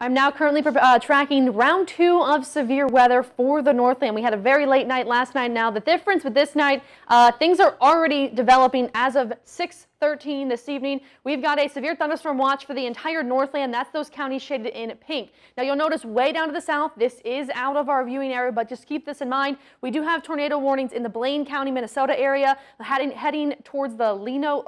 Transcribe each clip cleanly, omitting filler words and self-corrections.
I'm now currently tracking round 2 of severe weather for the Northland. We had a very late night last night. Now the difference with this night, things are already developing as of 6:13 this evening. We've got a severe thunderstorm watch for the entire Northland. That's those counties shaded in pink. Now you'll notice way down to the south, this is out of our viewing area, but just keep this in mind. We do have tornado warnings in the Blaine County, Minnesota area, heading towards the Lino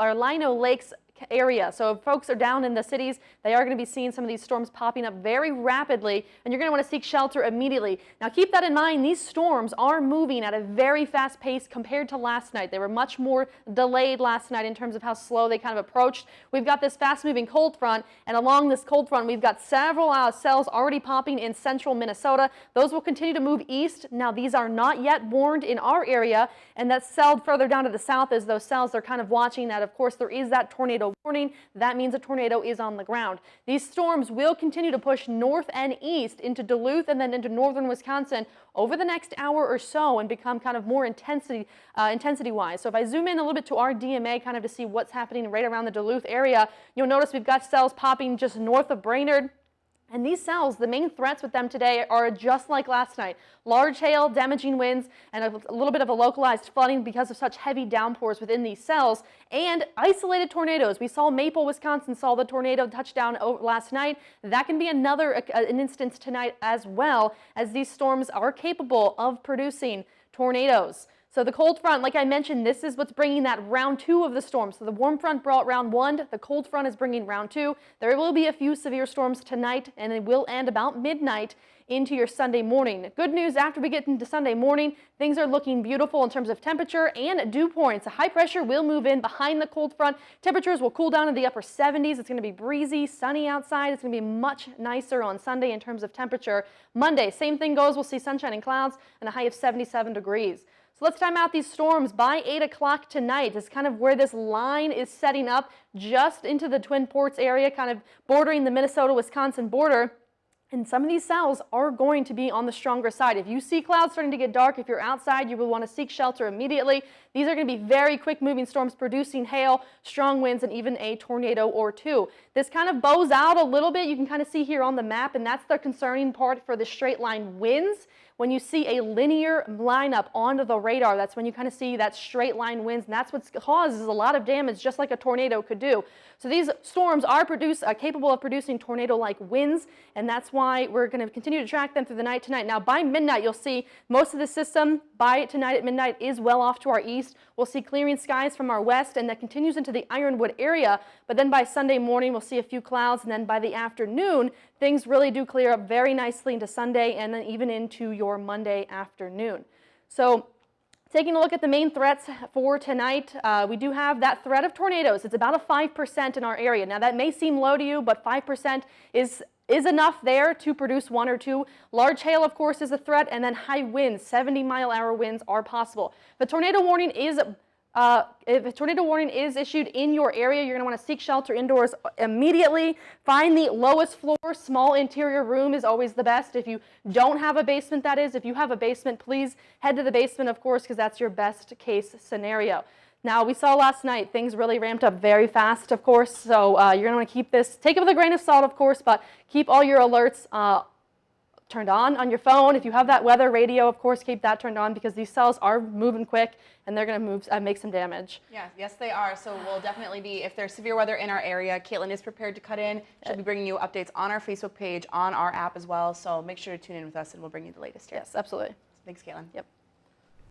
Lakes area. So if folks are down in the cities, they are going to be seeing some of these storms popping up very rapidly, and you're going to want to seek shelter immediately. Now keep that in mind, these storms are moving at a very fast pace compared to last night. They were much more delayed last night in terms of how slow they kind of approached. We've got this fast moving cold front, and along this cold front we've got several cells already popping in central Minnesota. Those will continue to move east. Now these are not yet warned in our area, and that's celled further down to the south as those cells are kind of watching that. Of course, there is that tornado warning. That means a tornado is on the ground. These storms will continue to push north and east into Duluth and then into northern Wisconsin over the next hour or so and become kind of more intensity-wise. So if I zoom in a little bit to our DMA kind of to see what's happening right around the Duluth area, you'll notice we've got cells popping just north of Brainerd. And these cells, the main threats with them today are just like last night. Large hail, damaging winds, and a little bit of a localized flooding because of such heavy downpours within these cells, and isolated tornadoes. We saw Maple, Wisconsin, saw the tornado touchdown last night. That can be an instance tonight as well, as these storms are capable of producing tornadoes. So the cold front, like I mentioned, this is what's bringing that round 2 of the storm. So the warm front brought round 1, the cold front is bringing round 2. There will be a few severe storms tonight, and it will end about midnight into your Sunday morning. Good news, after we get into Sunday morning, things are looking beautiful in terms of temperature and dew points. The high pressure will move in behind the cold front. Temperatures will cool down to the upper 70s. It's going to be breezy, sunny outside. It's going to be much nicer on Sunday in terms of temperature. Monday, same thing goes. We'll see sunshine and clouds and a high of 77 degrees. So let's time out these storms by 8 o'clock tonight. This is kind of where this line is setting up, just into the Twin Ports area, kind of bordering the Minnesota-Wisconsin border. And some of these cells are going to be on the stronger side. If you see clouds starting to get dark, if you're outside, you will want to seek shelter immediately. These are going to be very quick moving storms producing hail, strong winds, and even a tornado or two. This kind of bows out a little bit. You can kind of see here on the map, and that's the concerning part for the straight line winds. When you see a linear lineup onto the radar, that's when you kind of see that straight line winds, and that's what causes a lot of damage, just like a tornado could do. So these storms are capable of producing tornado-like winds, and that's why we're going to continue to track them through the night tonight. Now, by midnight, you'll see most of the system by tonight at midnight is well off to our east. We'll see clearing skies from our west, and that continues into the Ironwood area. But then by Sunday morning, we'll see a few clouds, and then by the afternoon, things really do clear up very nicely into Sunday and then even into your Monday afternoon. So taking a look at the main threats for tonight, we do have that threat of tornadoes. It's about a 5% in our area. Now that may seem low to you, but 5% is enough there to produce 1 or 2. Large hail, of course, is a threat, and then high winds, 70-mile-an-hour winds are possible. If a tornado warning is issued in your area, you're going to want to seek shelter indoors immediately. Find the lowest floor. Small interior room is always the best. If you don't have a basement, that is. If you have a basement, please head to the basement, of course, because that's your best case scenario. Now, we saw last night, things really ramped up very fast, of course, so you're going to want to keep this, take it with a grain of salt, of course, but keep all your alerts turned on your phone. If you have that weather radio, of course, keep that turned on, because these cells are moving quick and they're going to make some damage. Yeah, yes, they are. So we'll definitely be, if there's severe weather in our area, Caitlin is prepared to cut in. She'll be bringing you updates on our Facebook page, on our app as well. So make sure to tune in with us and we'll bring you the latest here. Yes, absolutely. Thanks, Caitlin. Yep.